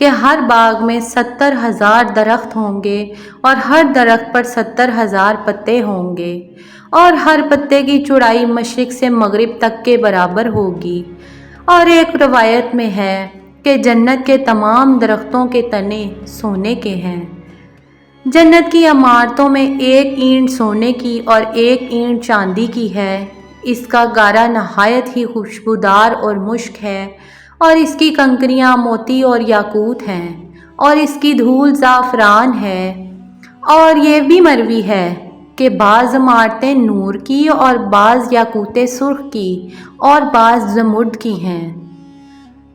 کہ ہر باغ میں 70,000 درخت ہوں گے اور ہر درخت پر 70,000 پتے ہوں گے اور ہر پتے کی چوڑائی مشرق سے مغرب تک کے برابر ہوگی۔ اور ایک روایت میں ہے کہ جنت کے تمام درختوں کے تنے سونے کے ہیں۔ جنت کی عمارتوں میں ایک اینٹ سونے کی اور ایک اینٹ چاندی کی ہے۔ اس کا گارا نہایت ہی خوشبودار اور مشک ہے اور اس کی کنکریاں موتی اور یاقوت ہیں اور اس کی دھول زعفران ہے۔ اور یہ بھی مروی ہے کہ بعض عمارتیں نور کی اور بعض یاقوت سرخ کی اور بعض زمرد کی ہیں۔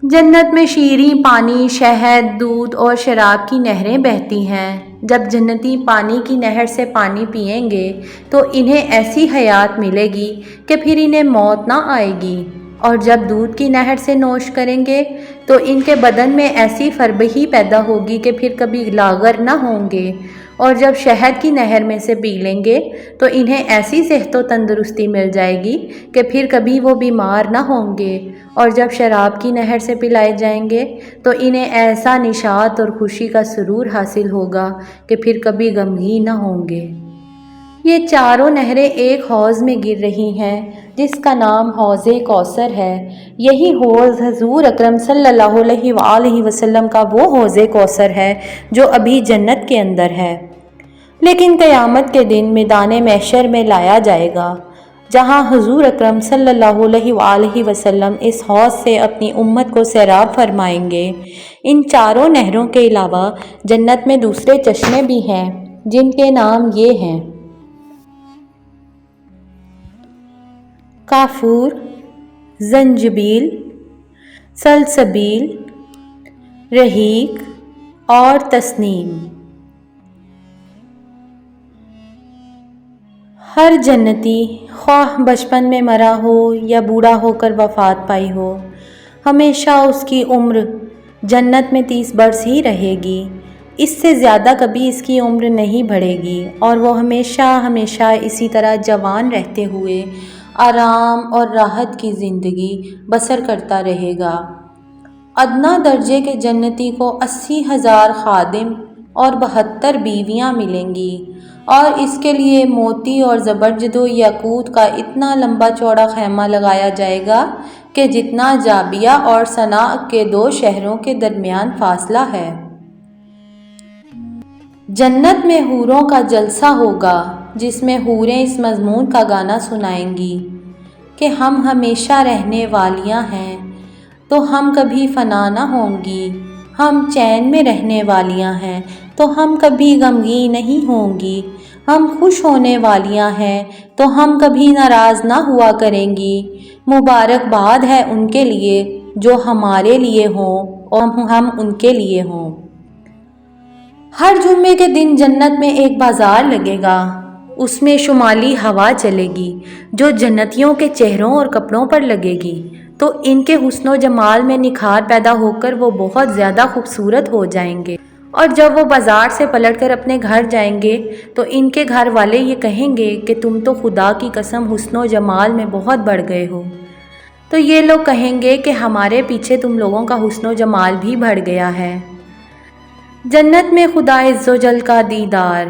جنت میں شیریں پانی، شہد، دودھ اور شراب کی نہریں بہتی ہیں۔ جب جنتی پانی کی نہر سے پانی پئیں گے تو انہیں ایسی حیات ملے گی کہ پھر انہیں موت نہ آئے گی، اور جب دودھ کی نہر سے نوش کریں گے تو ان کے بدن میں ایسی فربہی پیدا ہوگی کہ پھر کبھی لاغر نہ ہوں گے، اور جب شہد کی نہر میں سے پی لیں گے تو انہیں ایسی صحت و تندرستی مل جائے گی کہ پھر کبھی وہ بیمار نہ ہوں گے، اور جب شراب کی نہر سے پلائے جائیں گے تو انہیں ایسا نشاط اور خوشی کا سرور حاصل ہوگا کہ پھر کبھی غمگین نہ ہوں گے۔ یہ چاروں نہریں ایک حوض میں گر رہی ہیں جس کا نام حوض کوثر ہے۔ یہی حوض حضور اکرم صلی اللہ علیہ وآلہ وسلم کا وہ حوض کوثر ہے جو ابھی جنت کے اندر ہے، لیکن قیامت کے دن میدان محشر میں لایا جائے گا، جہاں حضور اکرم صلی اللہ علیہ وآلہ وسلم اس حوض سے اپنی امت کو سیراب فرمائیں گے۔ ان چاروں نہروں کے علاوہ جنت میں دوسرے چشمے بھی ہیں جن کے نام یہ ہیں: کافور، زنجبیل، سلسبیل، رحیق اور تسنیم۔ ہر جنتی خواہ بچپن میں مرا ہو یا بوڑھا ہو کر وفات پائی ہو، ہمیشہ اس کی عمر جنت میں 30 برس ہی رہے گی۔ اس سے زیادہ کبھی اس کی عمر نہیں بڑھے گی اور وہ ہمیشہ ہمیشہ اسی طرح جوان رہتے ہوئے آرام اور راحت کی زندگی بسر کرتا رہے گا۔ ادنیٰ درجے کے جنتی کو 80,000 خادم اور 72 بیویاں ملیں گی، اور اس کے لیے موتی اور زبرجد و یاقوت کا اتنا لمبا چوڑا خیمہ لگایا جائے گا کہ جتنا جابیہ اور صنعا کے 2 شہروں کے درمیان فاصلہ ہے۔ جنت میں حوروں کا جلسہ ہوگا جس میں حوریں اس مضمون کا گانا سنائیں گی کہ ہم ہمیشہ رہنے والیاں ہیں تو ہم کبھی فنا نہ ہوں گی، ہم چین میں رہنے والیاں ہیں تو ہم کبھی غمگین نہیں ہوں گی، ہم خوش ہونے والیاں ہیں تو ہم کبھی ناراض نہ ہوا کریں گی۔ مبارکباد ہے ان کے لیے جو ہمارے لیے ہوں اور ہم ان کے لیے ہوں۔ ہر جمعے کے دن جنت میں ایک بازار لگے گا، اس میں شمالی ہوا چلے گی جو جنتیوں کے چہروں اور کپڑوں پر لگے گی تو ان کے حسن و جمال میں نکھار پیدا ہو کر وہ بہت زیادہ خوبصورت ہو جائیں گے، اور جب وہ بازار سے پلٹ کر اپنے گھر جائیں گے تو ان کے گھر والے یہ کہیں گے کہ تم تو خدا کی قسم حسن و جمال میں بہت بڑھ گئے ہو۔ تو یہ لوگ کہیں گے کہ ہمارے پیچھے تم لوگوں کا حسن و جمال بھی بڑھ گیا ہے۔ جنت میں خدا عزوجل کا دیدار۔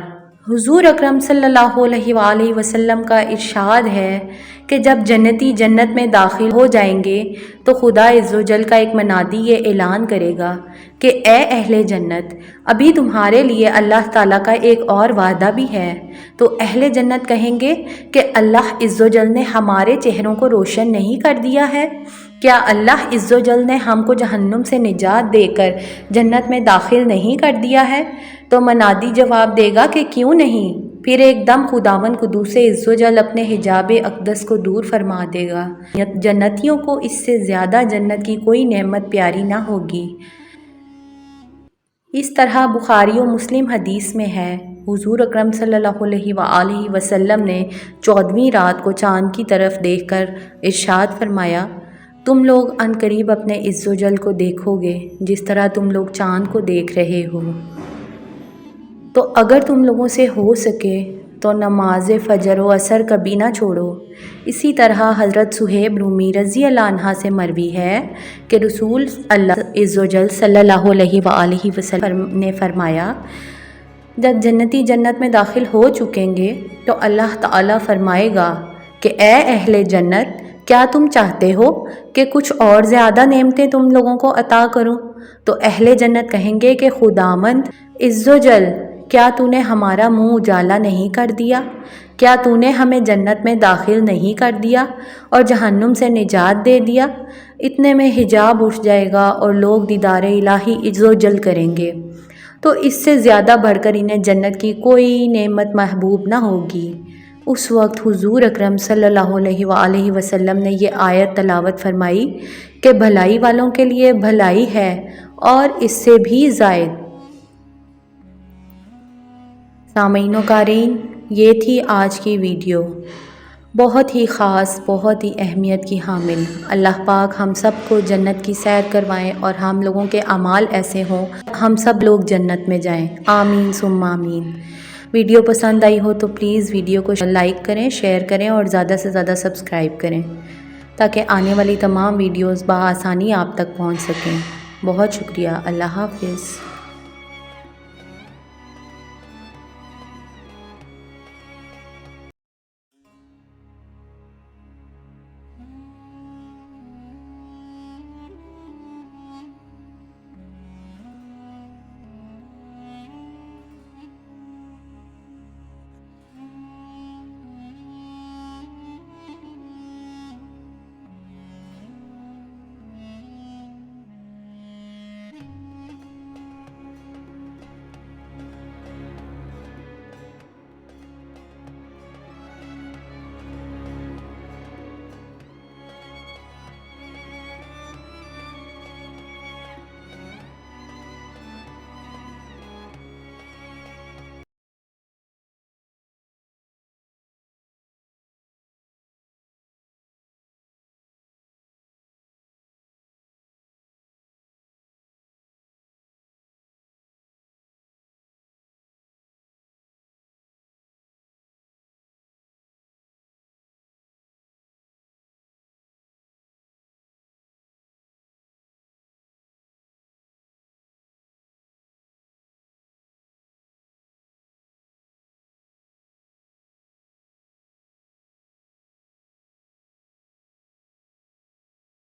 حضور اکرم صلی اللہ علیہ وآلہ وسلم کا ارشاد ہے کہ جب جنتی جنت میں داخل ہو جائیں گے تو خدا عزوجل کا ایک منادی یہ اعلان کرے گا کہ اے اہل جنت، ابھی تمہارے لیے اللہ تعالیٰ کا ایک اور وعدہ بھی ہے۔ تو اہل جنت کہیں گے کہ اللہ عزوجل نے ہمارے چہروں کو روشن نہیں کر دیا ہے؟ کیا اللہ عزوجل نے ہم کو جہنم سے نجات دے کر جنت میں داخل نہیں کر دیا ہے؟ تو منادی جواب دے گا کہ کیوں نہیں؟ پھر ایک دم خداوند قدوس عزوجل اپنے حجاب اقدس کو دور فرما دے گا۔ جنتیوں کو اس سے زیادہ جنت کی کوئی نعمت پیاری نہ ہوگی۔ اس طرح بخاری و مسلم حدیث میں ہے، حضور اکرم صلی اللہ علیہ وآلہ وسلم نے 14ویں رات کو چاند کی طرف دیکھ کر ارشاد فرمایا، تم لوگ عنقریب اپنے عزوجل کو دیکھو گے جس طرح تم لوگ چاند کو دیکھ رہے ہو۔ تو اگر تم لوگوں سے ہو سکے تو نماز فجر و عصر کبھی نہ چھوڑو۔ اسی طرح حضرت صہیب رومی رضی اللہ عنہ سے مروی ہے کہ رسول اللہ عز و جل صلی اللہ علیہ وآلہ وسلم نے فرمایا، جب جنتی جنت میں داخل ہو چکیں گے تو اللہ تعالیٰ فرمائے گا کہ اے اہل جنت، کیا تم چاہتے ہو کہ کچھ اور زیادہ نعمتیں تم لوگوں کو عطا کروں؟ تو اہل جنت کہیں گے کہ خداوند عز و جل، کیا تو نے ہمارا منہ اجالا نہیں کر دیا؟ کیا تو نے ہمیں جنت میں داخل نہیں کر دیا اور جہنم سے نجات دے دیا؟ اتنے میں حجاب اٹھ جائے گا اور لوگ دیدار الہی عز و جل کریں گے، تو اس سے زیادہ بڑھ کر انہیں جنت کی کوئی نعمت محبوب نہ ہوگی۔ اس وقت حضور اکرم صلی اللہ علیہ وآلہ وسلم نے یہ آیت تلاوت فرمائی کہ بھلائی والوں کے لیے بھلائی ہے اور اس سے بھی زائد۔ سامعین و قارئین، یہ تھی آج کی ویڈیو، بہت ہی خاص، بہت ہی اہمیت کی حامل۔ اللہ پاک ہم سب کو جنت کی سیر کروائیں اور ہم لوگوں کے اعمال ایسے ہوں ہم سب لوگ جنت میں جائیں، آمین ثم آمین۔ ویڈیو پسند آئی ہو تو پلیز ویڈیو کو لائک کریں، شیئر کریں اور زیادہ سے زیادہ سبسکرائب کریں تاکہ آنے والی تمام ویڈیوز بآسانی آپ تک پہنچ سکیں۔ بہت شکریہ، اللہ حافظ۔